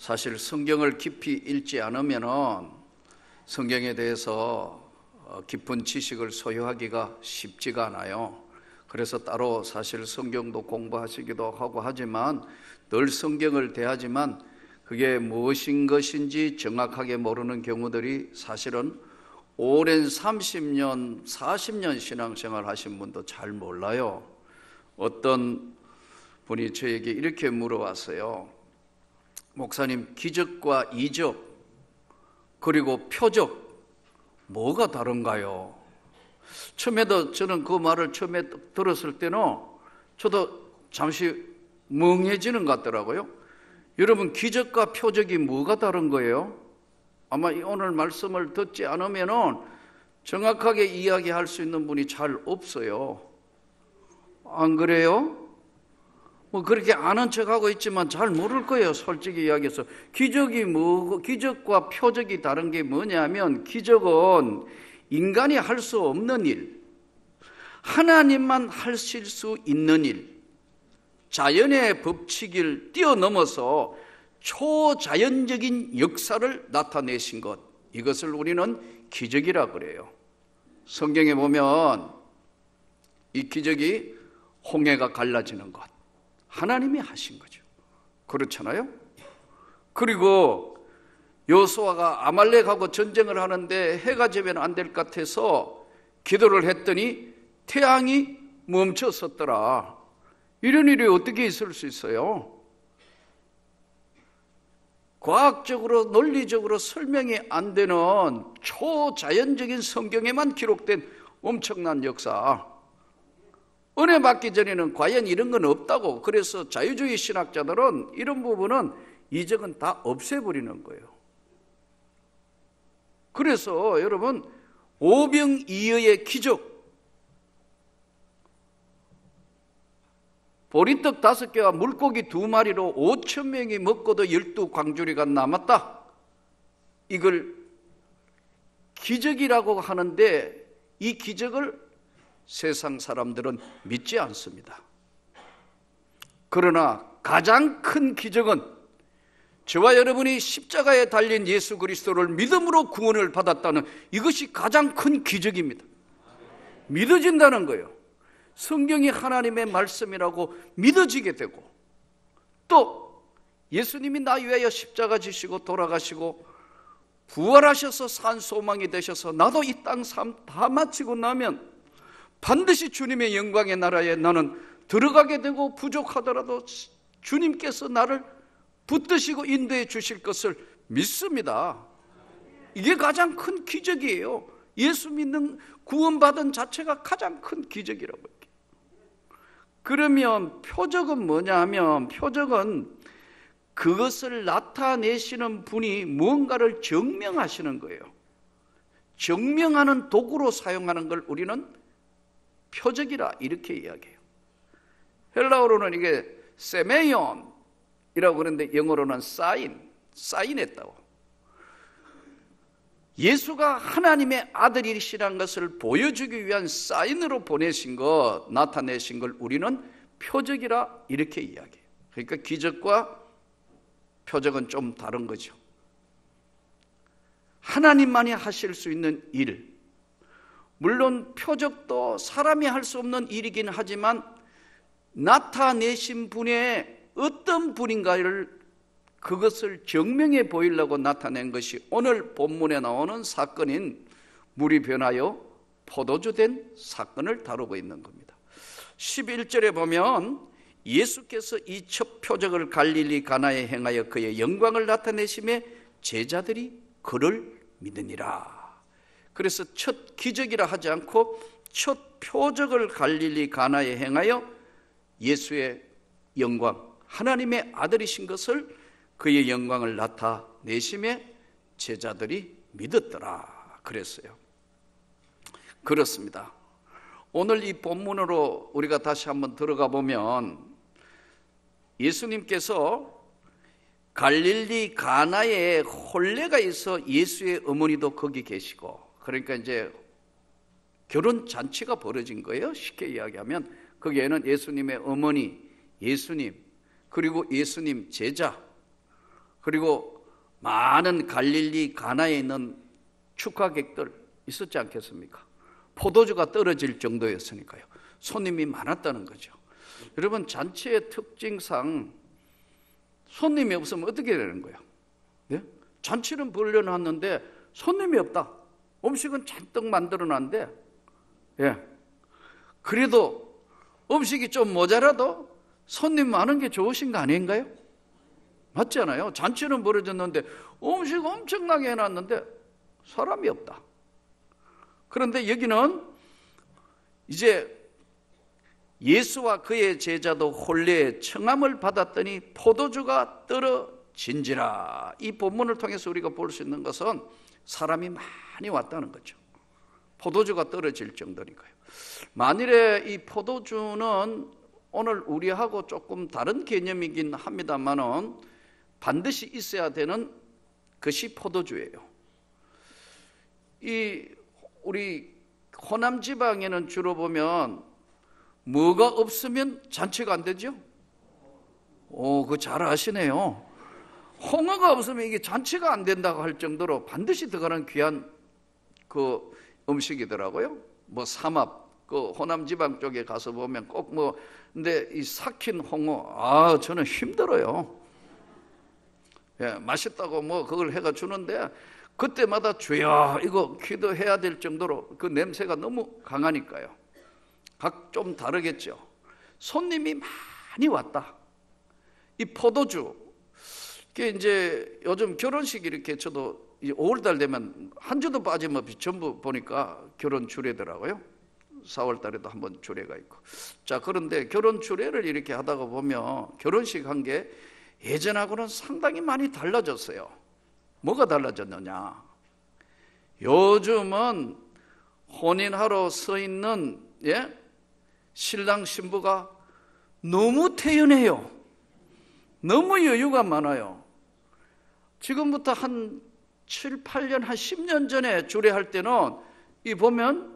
사실 성경을 깊이 읽지 않으면 성경에 대해서 깊은 지식을 소유하기가 쉽지가 않아요. 그래서 따로 사실 성경도 공부하시기도 하고 하지만 늘 성경을 대하지만 그게 무엇인 것인지 정확하게 모르는 경우들이 사실은 오랜 30년, 40년 신앙생활 하신 분도 잘 몰라요. 어떤 분이 저에게 이렇게 물어봤어요. 목사님, 기적과 이적 그리고 표적 뭐가 다른가요? 처음에도 저는 그 말을 처음에 들었을 때는 저도 잠시 멍해지는 것 같더라고요. 여러분, 기적과 표적이 뭐가 다른 거예요? 아마 오늘 말씀을 듣지 않으면 정확하게 이야기할 수 있는 분이 잘 없어요. 안 그래요? 뭐 그렇게 아는 척하고 있지만 잘 모를 거예요. 솔직히 이야기해서. 기적과 표적이 다른 게 뭐냐면, 기적은 인간이 할 수 없는 일, 하나님만 하실 수 있는 일, 자연의 법칙을 뛰어넘어서 초자연적인 역사를 나타내신 것, 이것을 우리는 기적이라 그래요. 성경에 보면 이 기적이 홍해가 갈라지는 것, 하나님이 하신 거죠. 그렇잖아요? 그리고 여호수아가 아말렉하고 전쟁을 하는데 해가 지면 안 될 것 같아서 기도를 했더니 태양이 멈췄었더라. 이런 일이 어떻게 있을 수 있어요? 과학적으로 논리적으로 설명이 안 되는 초자연적인 성경에만 기록된 엄청난 역사. 은혜 받기 전에는 과연 이런 건 없다고. 그래서 자유주의 신학자들은 이런 부분은 이적은 다 없애버리는 거예요. 그래서 여러분, 오병이어의 기적, 보리떡 5개와 물고기 2마리로 5,000명이 먹고도 12광주리가 남았다. 이걸 기적이라고 하는데 이 기적을 세상 사람들은 믿지 않습니다. 그러나 가장 큰 기적은 저와 여러분이 십자가에 달린 예수 그리스도를 믿음으로 구원을 받았다는 이것이 가장 큰 기적입니다. 믿어진다는 거예요. 성경이 하나님의 말씀이라고 믿어지게 되고, 또 예수님이 나 위하여 십자가 지시고 돌아가시고 부활하셔서 산 소망이 되셔서 나도 이 땅 삶 다 마치고 나면 반드시 주님의 영광의 나라에 나는 들어가게 되고, 부족하더라도 주님께서 나를 붙드시고 인도해 주실 것을 믿습니다. 이게 가장 큰 기적이에요. 예수 믿는 구원받은 자체가 가장 큰 기적이라고 해요. 그러면 표적은 뭐냐 하면, 표적은 그것을 나타내시는 분이 무언가를 증명하시는 거예요. 증명하는 도구로 사용하는 걸 우리는 표적이라 이렇게 이야기해요. 헬라어로는 이게 세메ion이라고 그러는데 영어로는 사인했다고. 예수가 하나님의 아들이시라는 것을 보여주기 위한 사인으로 보내신 것, 나타내신 걸 우리는 표적이라 이렇게 이야기해요. 그러니까 기적과 표적은 좀 다른 거죠. 하나님만이 하실 수 있는 일, 물론 표적도 사람이 할 수 없는 일이긴 하지만 나타내신 분의 어떤 분인가를 그것을 증명해 보이려고 나타낸 것이 오늘 본문에 나오는 사건인 물이 변하여 포도주 된 사건을 다루고 있는 겁니다. 11절에 보면 예수께서 이 첫 표적을 갈릴리 가나에 행하여 그의 영광을 나타내심에 제자들이 그를 믿으니라. 그래서 첫 기적이라 하지 않고 첫 표적을 갈릴리 가나에 행하여 예수의 영광, 하나님의 아들이신 것을, 그의 영광을 나타내심에 제자들이 믿었더라 그랬어요. 그렇습니다. 오늘 이 본문으로 우리가 다시 한번 들어가 보면 예수님께서 갈릴리 가나에 혼례가 있어 예수의 어머니도 거기 계시고, 그러니까 이제 결혼 잔치가 벌어진 거예요. 쉽게 이야기하면 거기에는 예수님의 어머니, 예수님, 그리고 예수님 제자, 그리고 많은 갈릴리 가나에 있는 축하객들 있었지 않겠습니까? 포도주가 떨어질 정도였으니까요. 손님이 많았다는 거죠. 여러분, 잔치의 특징상 손님이 없으면 어떻게 되는 거예요? 네? 잔치는 벌려놨는데 손님이 없다. 음식은 잔뜩 만들어놨는데, 예. 그래도 음식이 좀 모자라도 손님 많은 게 좋으신 거 아닌가요? 맞잖아요. 잔치는 벌어졌는데 음식 엄청나게 해놨는데 사람이 없다. 그런데 여기는 이제 예수와 그의 제자도 혼례의 청함을 받았더니 포도주가 떨어진지라. 이 본문을 통해서 우리가 볼 수 있는 것은 사람이 많이 왔다는 거죠. 포도주가 떨어질 정도니까요. 만일에 이 포도주는 오늘 우리하고 조금 다른 개념이긴 합니다만은 반드시 있어야 되는 것이 포도주예요. 우리 호남 지방에는 주로 보면 뭐가 없으면 잔치가 안 되죠? 그거 잘 아시네요. 홍어가 없으면 이게 잔치가 안 된다고 할 정도로 반드시 들어가는 귀한 그 음식이더라고요. 뭐 삼합, 그 호남 지방 쪽에 가서 보면 꼭 근데 이 삭힌 홍어, 저는 힘들어요. 예, 맛있다고 그걸 해가 주는데 그때마다 주여 이거 기도해야 될 정도로 그 냄새가 너무 강하니까요. 각 좀 다르겠죠. 손님이 많이 왔다. 이 포도주, 이게 이제 요즘 결혼식 이렇게 저도 5월달 되면 한 주도 빠짐없이 전부 보니까 결혼 주례더라고요. 4월 달에도 한번 주례가 있고. 자, 그런데 결혼 주례를 이렇게 하다가 보면 결혼식 한 게 예전하고는 상당히 많이 달라졌어요. 뭐가 달라졌느냐? 요즘은 혼인하러 서 있는 신랑 신부가 너무 태연해요. 너무 여유가 많아요. 지금부터 한 7, 8년, 한 10년 전에 주례할 때는 보면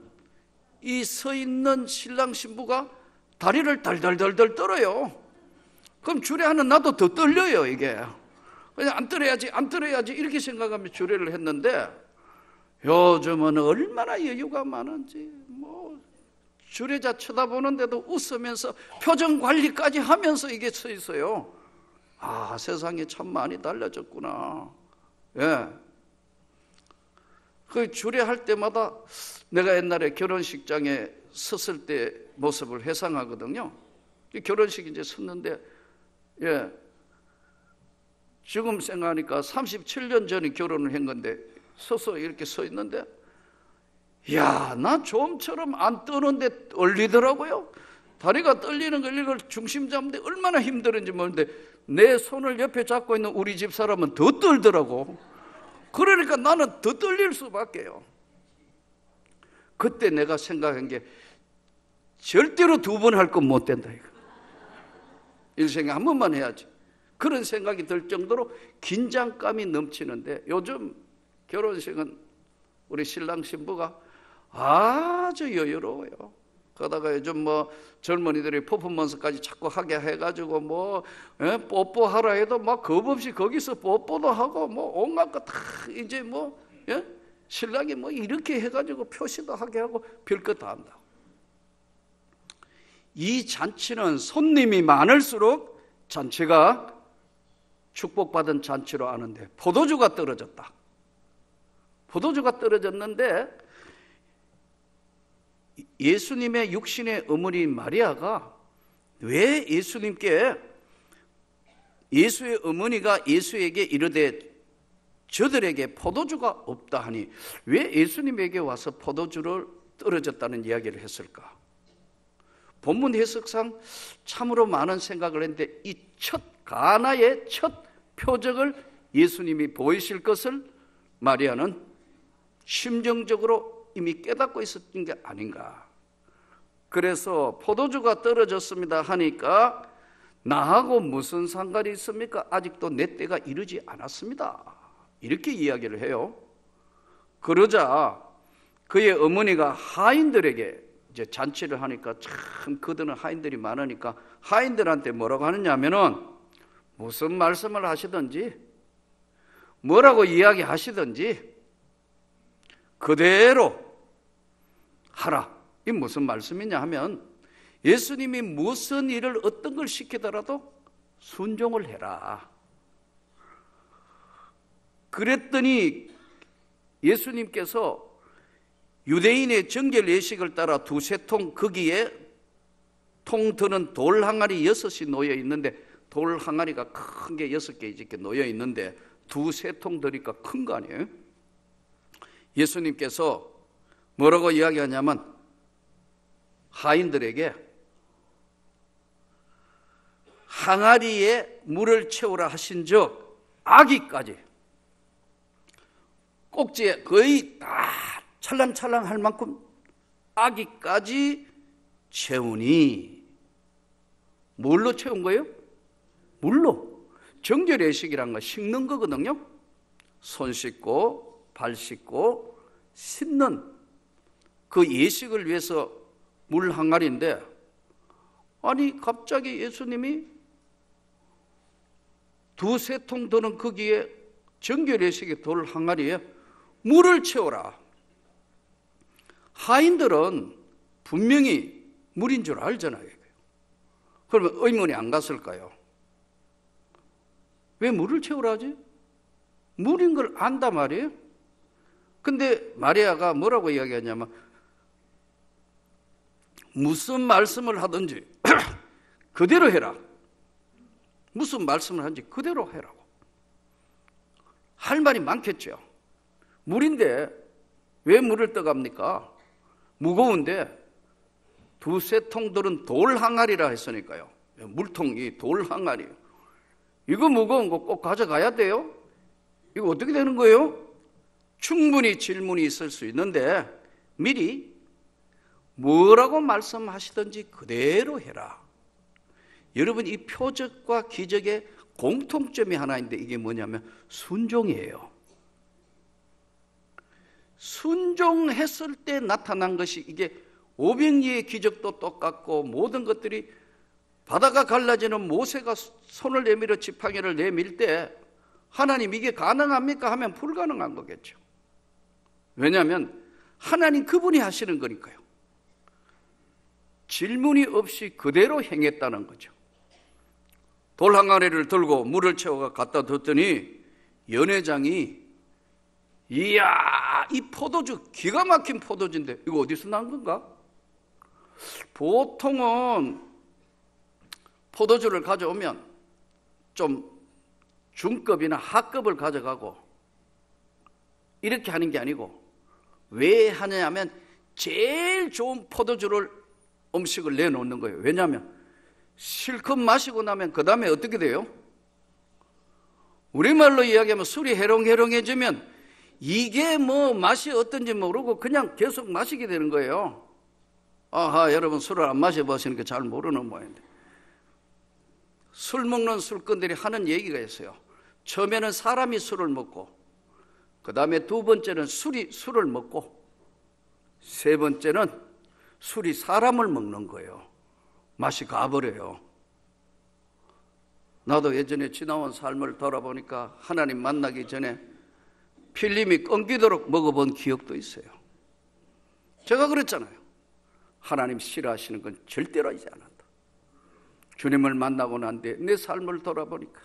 이 서 있는 신랑 신부가 다리를 달달달달 떨어요. 그럼 주례하는 나도 더 떨려요, 이게. 그냥 안 떨어야지 이렇게 생각하며 주례를 했는데 요즘은 얼마나 여유가 많은지 주례자 쳐다보는데도 웃으면서 표정 관리까지 하면서 이게 서 있어요. 세상에 참 많이 달라졌구나. 예. 그 주례할 때마다 내가 옛날에 결혼식장에 섰을 때 모습을 회상하거든요. 결혼식 이제 섰는데, 지금 생각하니까 37년 전에 결혼을 한 건데, 서서 이렇게 서 있는데, 나 좀처럼 안 떠는데 떨리더라고요. 다리가 떨리는 걸 이걸 중심 잡는데 얼마나 힘들은지 모르는데, 내 손을 옆에 잡고 있는 우리 집 사람은 더 떨더라고. 그러니까 나는 더 떨릴 수밖에요. 그때 내가 생각한 게 절대로 2번 할 건 못 된다 이거. 이 생각 한 번만 해야지. 그런 생각이 들 정도로 긴장감이 넘치는데 요즘 결혼식은 우리 신랑 신부가 아주 여유로워요. 그러다가 요즘 젊은이들이 퍼포먼스까지 자꾸 하게 해가지고 뽀뽀하라 해도 겁 없이 거기서 뽀뽀도 하고 온갖 거 다 이제 신랑이 이렇게 해가지고 표시도 하게 하고 별것 다 한다고. 이 잔치는 손님이 많을수록 잔치가 축복받은 잔치로 아는데 포도주가 떨어졌다. 포도주가 떨어졌는데 예수님의 육신의 어머니 마리아가 왜 예수의 어머니가 예수에게 이르되 저들에게 포도주가 없다 하니 왜 예수님에게 와서 포도주를 떨어졌다는 이야기를 했을까? 본문 해석상 참으로 많은 생각을 했는데 이 가나의 첫 표적을 예수님이 보이실 것을 마리아는 심정적으로 이미 깨닫고 있었던 게 아닌가. 그래서 포도주가 떨어졌습니다 하니까 나하고 무슨 상관이 있습니까? 아직도 내 때가 이르지 않았습니다. 이렇게 이야기를 해요. 그러자 그의 어머니가 하인들에게 이제 잔치를 하니까 참 그들은 하인들이 많으니까 하인들한테 뭐라고 하느냐면은 무슨 말씀을 하시든지 뭐라고 이야기하시든지 그대로 하라. 이 무슨 말씀이냐 하면 예수님이 무슨 일을 어떤 걸 시키더라도 순종을 해라. 그랬더니 예수님께서 유대인의 정결 예식을 따라 두세 통, 거기에 통 드는 돌 항아리 6이 놓여 있는데, 돌 항아리가 큰 게 6개 이렇게 놓여 있는데 두세 통 드니까 큰 거 아니에요? 예수님께서 뭐라고 이야기하냐면 하인들에게 항아리에 물을 채우라 하신즉 아기까지 꼭지에 거의 다 찰랑찰랑할 만큼 아기까지 채우니, 뭘로 채운 거예요? 물로. 정결예식이란 건 씻는 거거든요. 손 씻고 발 씻고 씻는 그 예식을 위해서 물 항아리인데, 아니 갑자기 예수님이 두세 통 드는 거기에 정결예식의 돌 항아리에 물을 채워라. 하인들은 분명히 물인 줄 알잖아요. 그러면 의문이 안 갔을까요? 왜 물을 채우라 하지? 물인 걸 안단 말이에요. 근데 마리아가 뭐라고 이야기하냐면 무슨 말씀을 하든지 그대로 해라. 무슨 말씀을 하든지 그대로 해라고. 할 말이 많겠죠. 물인데 왜 물을 떠갑니까? 무거운데 두세 통 들은 돌 항아리라 했으니까요. 물통이 돌 항아리예요. 이거 무거운 거 꼭 가져가야 돼요? 이거 어떻게 되는 거예요? 충분히 질문이 있을 수 있는데 미리 뭐라고 말씀하시든지 그대로 해라. 여러분, 이 표적과 기적의 공통점이 하나 있는데 이게 뭐냐면 순종이에요. 순종했을 때 나타난 것이, 이게 오병이의 기적도 똑같고 모든 것들이, 바다가 갈라지는 모세가 손을 내밀어 지팡이를 내밀 때 하나님 이게 가능합니까 하면 불가능한 거겠죠. 왜냐하면 하나님 그분이 하시는 거니까요. 질문이 없이 그대로 행했다는 거죠. 돌 항아리를 들고 물을 채워가 갖다 뒀더니 연회장이, 이야, 이 포도주 기가 막힌 포도주인데 이거 어디서 난 건가? 보통은 포도주를 가져오면 좀 중급이나 하급을 가져가고 이렇게 하는 게 아니고, 왜 하냐면 제일 좋은 포도주를 음식을 내놓는 거예요. 왜냐하면 실컷 마시고 나면 그 다음에 어떻게 돼요? 우리말로 이야기하면 술이 해롱해롱해지면 이게 뭐 맛이 어떤지 모르고 그냥 계속 마시게 되는 거예요. 아하, 여러분 술을 안 마셔보시니까 잘 모르는 모양인데, 술 먹는 술꾼들이 하는 얘기가 있어요. 처음에는 사람이 술을 먹고, 그 다음에 두 번째는 술이 술을 먹고, 세 번째는 술이 사람을 먹는 거예요. 맛이 가버려요. 나도 예전에 지나온 삶을 돌아보니까 하나님 만나기 전에 필름이 끊기도록 먹어본 기억도 있어요. 제가 그랬잖아요. 하나님 싫어하시는 건 절대로 하지 않았다. 주님을 만나고 난 뒤에 내 삶을 돌아보니까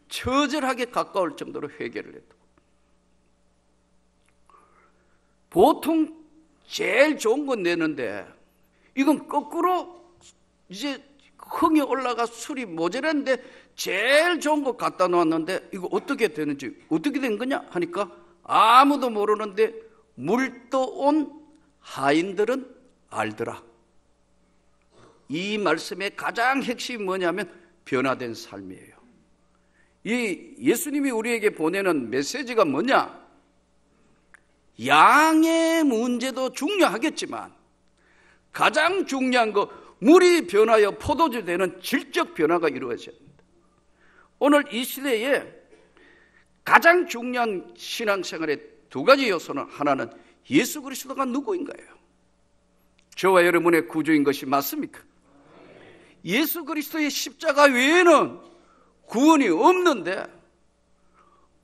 처절하게 가까울 정도로 회개를 했다. 보통 제일 좋은 건 내는데 이건 거꾸로 이제 흥이 올라가 술이 모자란데 제일 좋은 거 갖다 놓았는데 이거 어떻게 되는지, 어떻게 된 거냐 하니까 아무도 모르는데 물떠온 하인들은 알더라. 이 말씀의 가장 핵심이 뭐냐면 변화된 삶이에요. 이 예수님이 우리에게 보내는 메시지가 뭐냐? 양의 문제도 중요하겠지만 가장 중요한 거, 물이 변하여 포도주 되는 질적 변화가 이루어져야 합니다. 오늘 이 시대에 가장 중요한 신앙생활의 두 가지 요소는, 하나는 예수 그리스도가 누구인가요? 저와 여러분의 구주인 것이 맞습니까? 예수 그리스도의 십자가 외에는 구원이 없는데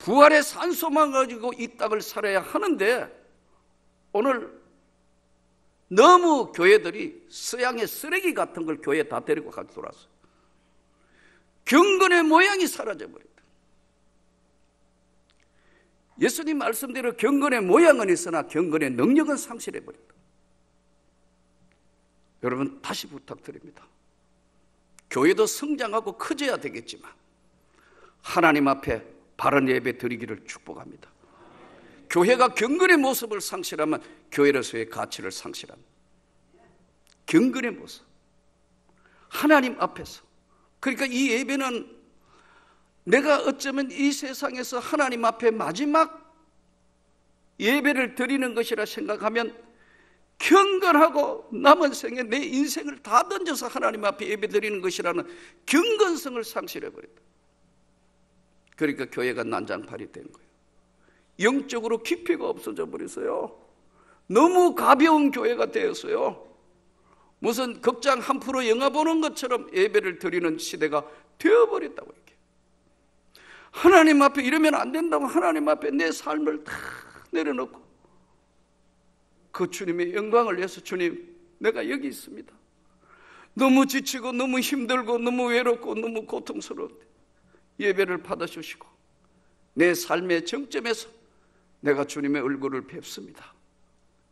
부활의 산소만 가지고 이 땅을 살아야 하는데 오늘 너무 교회들이 서양의 쓰레기 같은 걸 교회에 다 데리고 가서 돌았어요. 경건의 모양이 사라져버렸다. 예수님 말씀대로 경건의 모양은 있으나 경건의 능력은 상실해버렸다. 여러분 다시 부탁드립니다. 교회도 성장하고 커져야 되겠지만 하나님 앞에 바른 예배 드리기를 축복합니다. 교회가 경건의 모습을 상실하면 교회로서의 가치를 상실합니다. 경건의 모습, 하나님 앞에서. 그러니까 이 예배는 내가 어쩌면 이 세상에서 하나님 앞에 마지막 예배를 드리는 것이라 생각하면 경건하고 남은 생에 내 인생을 다 던져서 하나님 앞에 예배 드리는 것이라는 경건성을 상실해버렸다. 그러니까 교회가 난장판이 된 거예요. 영적으로 깊이가 없어져 버렸어요. 너무 가벼운 교회가 되었어요. 무슨 극장 한 프로 영화 보는 것처럼 예배를 드리는 시대가 되어버렸다고. 이렇게 하나님 앞에 이러면 안 된다고 하나님 앞에 내 삶을 다 내려놓고 그 주님의 영광을 위해서 주님 내가 여기 있습니다. 너무 지치고 너무 힘들고 너무 외롭고 너무 고통스러운데 예배를 받아주시고 내 삶의 정점에서 내가 주님의 얼굴을 뵙습니다.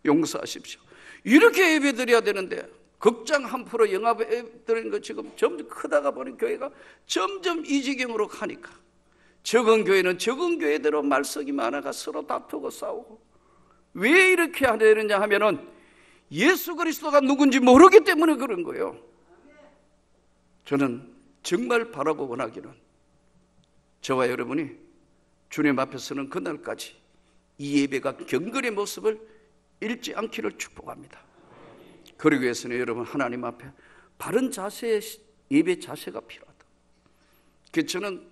용서하십시오. 이렇게 예배드려야 되는데 극장 한 프로 영화 드리는 거 지금 점점 크다가 보니 교회가 점점 이 지경으로 가니까 적은 교회는 적은 교회대로 말썽이 많아가 서로 다투고 싸우고 왜 이렇게 해야 되느냐 하면은 예수 그리스도가 누군지 모르기 때문에 그런 거예요. 저는 정말 바라고 원하기는 저와 여러분이 주님 앞에 서는 그날까지 이 예배가 경건의 모습을 잃지 않기를 축복합니다. 그러기 위해서는 여러분 하나님 앞에 바른 자세의 예배 자세가 필요하다. 저는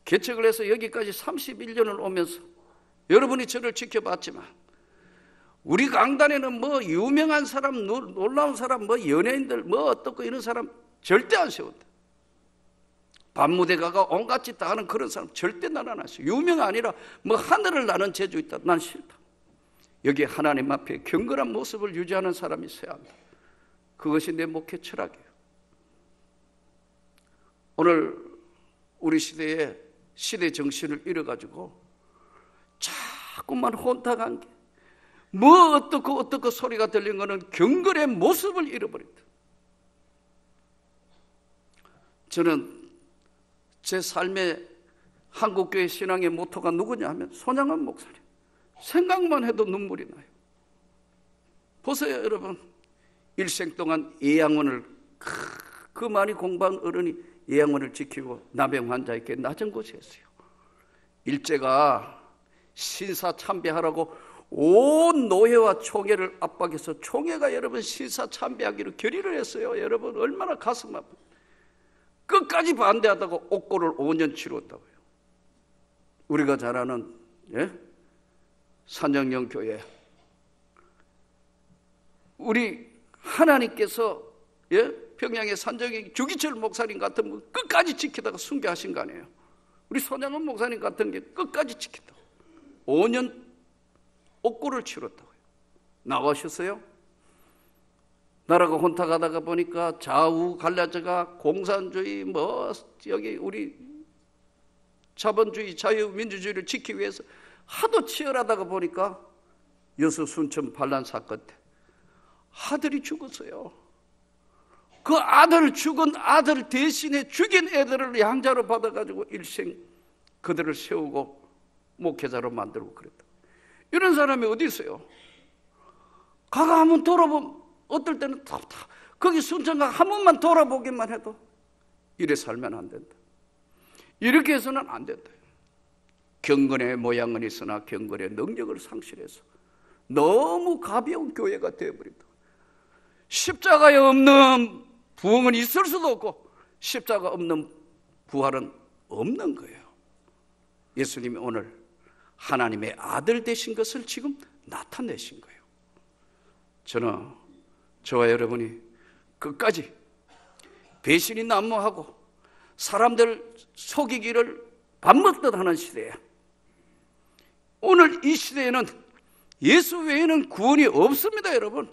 개척을 해서 여기까지 31년을 오면서 여러분이 저를 지켜봤지만 우리 강단에는 뭐 유명한 사람, 놀라운 사람, 뭐 연예인들, 뭐 어떻고 이런 사람 절대 안 세운다. 밤무대 가가 온갖 짓 다 하는 그런 사람 절대 난 안 하세요. 유명 아니라 뭐 하늘을 나는 재주 있다. 난 싫다. 여기 하나님 앞에 경건한 모습을 유지하는 사람이 있어야 한다. 그것이 내 목회 철학이에요. 오늘 우리 시대에 시대 정신을 잃어가지고 자꾸만 혼탁한 게 뭐 어떻고 소리가 들린 거는 경건의 모습을 잃어버렸다. 저는 제 삶의 한국교회 신앙의 모토가 누구냐 하면 손양원 목사님. 생각만 해도 눈물이 나요. 보세요 여러분. 일생 동안 예양원을 그 많이 공부한 어른이 예양원을 지키고 나병 환자에게 낮은 곳에 했어요. 일제가 신사 참배하라고 온 노예와 총회를 압박해서 총회가 여러분 신사 참배하기로 결의를 했어요. 여러분 얼마나 가슴 아픈. 끝까지 반대하다가 옥고를 5년 치렀다고요. 우리가 잘 아는 산정령 교회, 우리 하나님께서 평양의 산정령 주기철 목사님 같은 분 끝까지 지키다가 순교하신 거 아니에요. 우리 손양원 목사님 같은 게 끝까지 지키다가 5년 옥고를 치렀다고요. 나가셨어요? 나라가 혼탁하다가 보니까 좌우 갈라져가 공산주의 여기 우리 자본주의 자유민주주의를 지키기 위해서 하도 치열하다가 보니까 여수 순천 반란 사건 때 아들이 죽었어요. 그 죽은 아들 대신에 죽인 애들을 양자로 받아가지고 일생 그들을 세우고 목회자로 만들고 그랬다. 이런 사람이 어디 있어요? 가가 한번 돌아보면 어떨 때는 거기 순천가 한 번만 돌아보기만 해도 이래 살면 안 된다. 이렇게 해서는 안 된다. 경건의 모양은 있으나 경건의 능력을 상실해서 너무 가벼운 교회가 되어버린다. 십자가에 없는 부흥은 있을 수도 없고 십자가 없는 부활은 없는 거예요. 예수님이 오늘 하나님의 아들 되신 것을 지금 나타내신 거예요. 저는 저와 여러분이 끝까지 배신이 난무하고 사람들 속이기를 밥 먹듯 하는 시대에 오늘 이 시대에는 예수 외에는 구원이 없습니다, 여러분.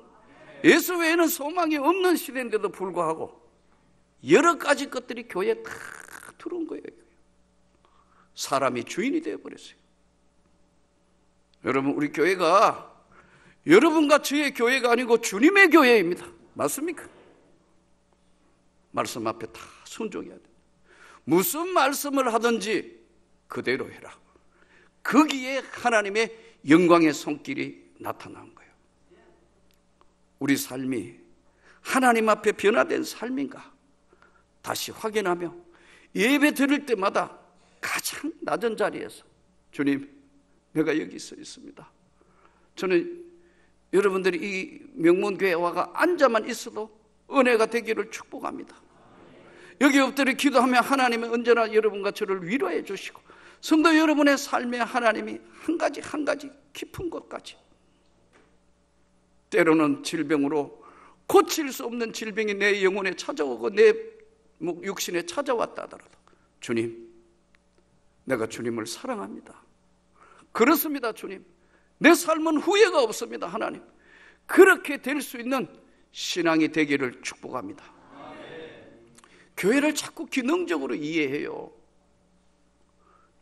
예수 외에는 소망이 없는 시대인데도 불구하고 여러 가지 것들이 교회에 다 들어온 거예요. 사람이 주인이 되어버렸어요. 여러분, 우리 교회가 여러분과 저의 교회가 아니고 주님의 교회입니다. 맞습니까? 말씀 앞에 다 순종해야 돼요. 무슨 말씀을 하든지 그대로 해라. 거기에 하나님의 영광의 손길이 나타난 거예요. 우리 삶이 하나님 앞에 변화된 삶인가 다시 확인하며 예배 드릴 때마다 가장 낮은 자리에서 주님, 내가 여기 서 있습니다. 저는 여러분들이 이 명문교회에 와가 앉아만 있어도 은혜가 되기를 축복합니다. 여기 엎드려 기도하면 하나님은 언제나 여러분과 저를 위로해 주시고 성도 여러분의 삶에 하나님이 한 가지 한 가지 깊은 것까지, 때로는 질병으로 고칠 수 없는 질병이 내 영혼에 찾아오고 내 육신에 찾아왔다 하더라도 주님, 내가 주님을 사랑합니다. 그렇습니다, 주님. 내 삶은 후회가 없습니다, 하나님. 그렇게 될 수 있는 신앙이 되기를 축복합니다. 교회를 자꾸 기능적으로 이해해요.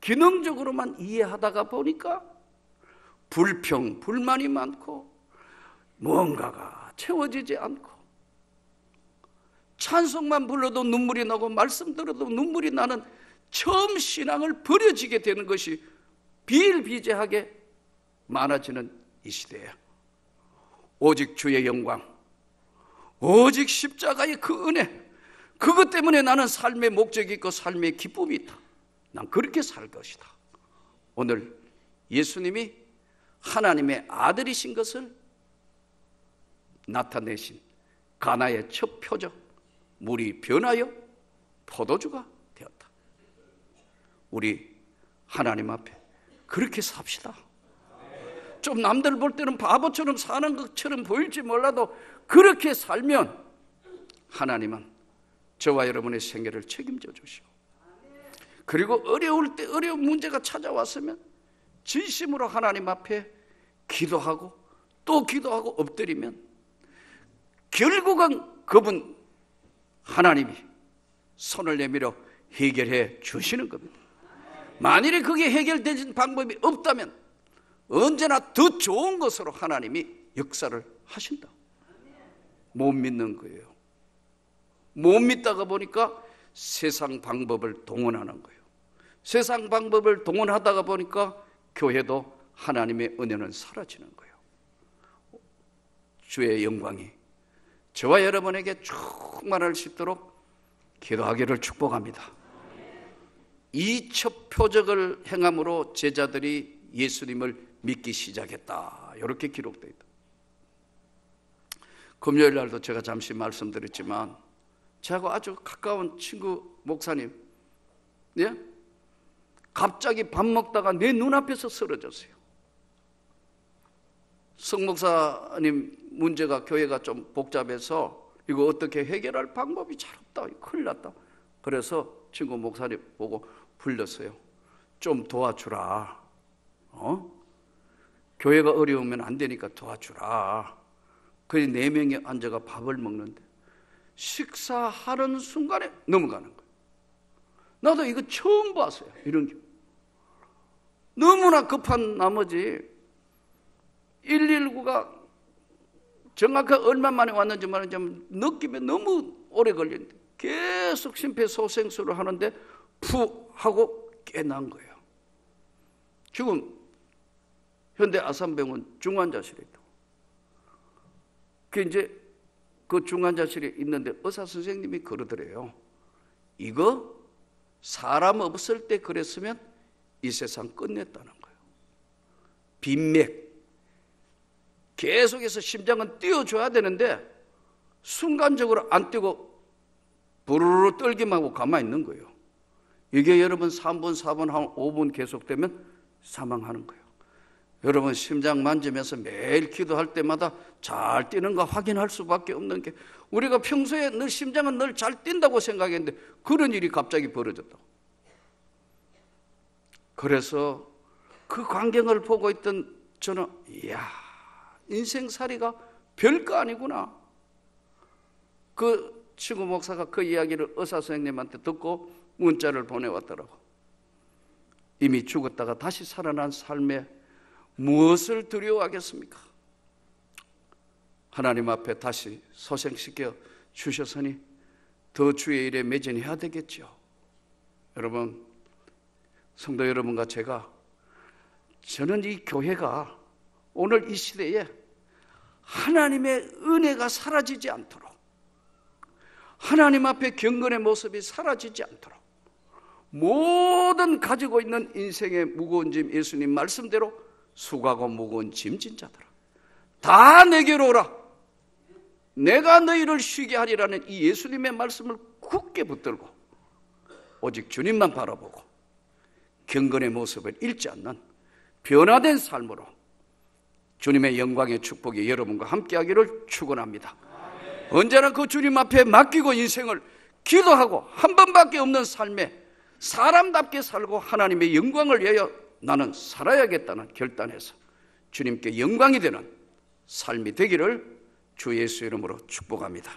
기능적으로만 이해하다가 보니까 불평, 불만이 많고 뭔가가 채워지지 않고 찬송만 불러도 눈물이 나고 말씀 들어도 눈물이 나는 처음 신앙을 버려지게 되는 것이 비일비재하게 많아지는 이 시대에 오직 주의 영광, 오직 십자가의 그 은혜, 그것 때문에 나는 삶의 목적이 있고 삶의 기쁨이 있다. 난 그렇게 살 것이다. 오늘 예수님이 하나님의 아들이신 것을 나타내신 가나의 첫 표적, 물이 변하여 포도주가 되었다. 우리 하나님 앞에 그렇게 삽시다. 좀 남들 볼 때는 바보처럼 사는 것처럼 보일지 몰라도 그렇게 살면 하나님은 저와 여러분의 생애를 책임져 주시고, 그리고 어려울 때 어려운 문제가 찾아왔으면 진심으로 하나님 앞에 기도하고 또 기도하고 엎드리면 결국은 그분 하나님이 손을 내밀어 해결해 주시는 겁니다. 만일에 그게 해결되는 방법이 없다면 언제나 더 좋은 것으로 하나님이 역사를 하신다. 못 믿는 거예요. 못 믿다가 보니까 세상 방법을 동원하는 거예요. 세상 방법을 동원하다가 보니까 교회도 하나님의 은혜는 사라지는 거예요. 주의 영광이 저와 여러분에게 충만할 수 있도록 기도하기를 축복합니다. 이 첫 표적을 행함으로 제자들이 예수님을 믿기 시작했다, 이렇게 기록되어 있다. 금요일 날도 제가 잠시 말씀드렸지만 저하고 아주 가까운 친구 목사님, 예? 갑자기 밥 먹다가 내 눈앞에서 쓰러졌어요. 성 목사님 문제가 교회가 좀 복잡해서 이거 어떻게 해결할 방법이 잘 없다, 큰일 났다. 그래서 친구 목사님 보고 불렀어요. 좀 도와주라. 교회가 어려우면 안 되니까 도와주라. 그래서 4명이 앉아가 밥을 먹는데 식사하는 순간에 넘어가는 거예요. 나도 이거 처음 봤어요, 이런 경우. 너무나 급한 나머지 119가 정확하게 얼마 만에 왔는지 말인지 느낌에 너무 오래 걸리는데 계속 심폐소생술을 하는데 푸 하고 깨난 거예요. 지금 현대 아산병원 중환자실에 있다고. 그 이제 그 중환자실에 있는데 의사 선생님이 그러더래요. 이거 사람 없을 때 그랬으면 이 세상 끝냈다는 거예요. 빈맥. 계속해서 심장은 뛰어줘야 되는데 순간적으로 안 뛰고 부르르 떨기만 하고 가만히 있는 거예요. 이게 여러분 3분, 4분, 한 5분 계속되면 사망하는 거예요. 여러분 심장 만지면서 매일 기도할 때마다 잘 뛰는가 확인할 수밖에 없는 게, 우리가 평소에 늘 심장은 늘 잘 뛴다고 생각했는데 그런 일이 갑자기 벌어졌다고. 그래서 그 광경을 보고 있던 저는 이야, 인생살이가 별거 아니구나. 그 친구 목사가 그 이야기를 의사 선생님한테 듣고 문자를 보내왔더라고. 이미 죽었다가 다시 살아난 삶에 무엇을 두려워하겠습니까? 하나님 앞에 다시 소생시켜 주셨으니 더 주의 일에 매진해야 되겠죠. 여러분, 성도 여러분과 저는 이 교회가 오늘 이 시대에 하나님의 은혜가 사라지지 않도록, 하나님 앞에 경건의 모습이 사라지지 않도록, 모든 가지고 있는 인생의 무거운 짐, 예수님 말씀대로 수고하고 무거운 짐진 자들아 다 내게로 오라, 내가 너희를 쉬게 하리라는 이 예수님의 말씀을 굳게 붙들고 오직 주님만 바라보고 경건의 모습을 잃지 않는 변화된 삶으로 주님의 영광의 축복이 여러분과 함께하기를 축원합니다. 언제나 그 주님 앞에 맡기고 인생을 기도하고 한 번밖에 없는 삶에 사람답게 살고 하나님의 영광을 위하여 나는 살아야겠다는 결단해서 주님께 영광이 되는 삶이 되기를 주 예수 이름으로 축복합니다.